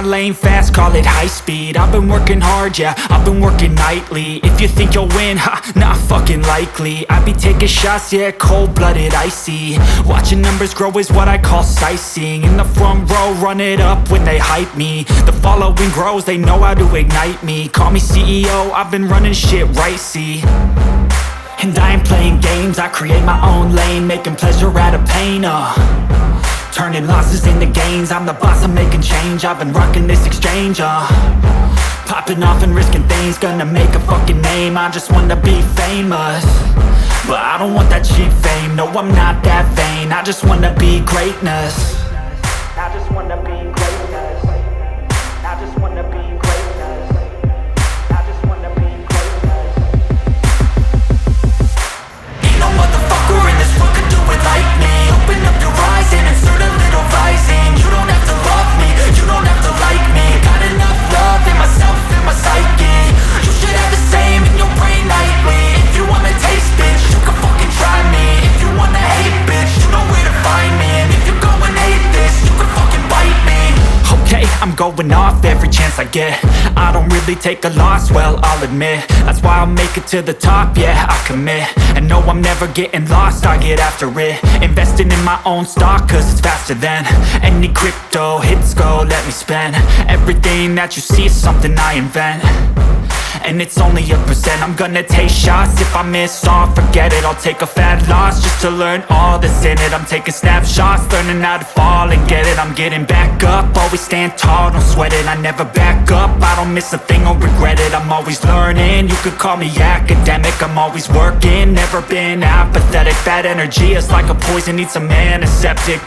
lane fast, call it high speed. I've been working hard, yeah, I've been working nightly. If you think you'll win, ha, not fucking likely. I be taking shots, yeah, cold-blooded, icy. Watching numbers grow is what I call sightseeing. In the front row, run it up when they hype me. The following grows, they know how to ignite me. Call me CEO, I've been running shit right, see. And I ain't playing games, I create my own lane, making pleasure out of pain, turning losses into gains. I'm the boss, I'm making change. I've been rocking this exchange, popping off and risking things. Gonna make a fucking name, I just wanna be famous. But I don't want that cheap fame, no I'm not that vain. I just wanna be greatness. I just wanna be greatness. I just wanna be greatness. I just wanna be greatness. Ain't no motherfucker in this world could do it like me. Open up your eyes and insert a little rising. You don't have to love me, you don't have to like me. Got enough love in myself and my psyche. You should have the same in your brain nightly. If you wanna taste, bitch, you can fucking try me. If you wanna hate, bitch, you know where to find me. And if you go and hate this, you can fucking bite me. Okay, I'm going off every chance I get. I don't really take a loss, well, I'll admit. That's why I'll make it to the top, yeah, I commit. And no, I'm never getting lost, I get after it. Investing in my own stock, cause it's faster than any crypto hits go, let me spend. Everything that you see is something I invent. And it's only a percent. I'm gonna take shots. If I miss all, forget it. I'll take a fat loss just to learn all that's in it. I'm taking snapshots, learning how to fall and get it. I'm getting back up, always stand tall, don't sweat it. I never back up, I don't miss a thing or regret it. I'm always learning, you could call me academic. I'm always working, never been apathetic. Bad energy is like a poison, needs some antiseptic.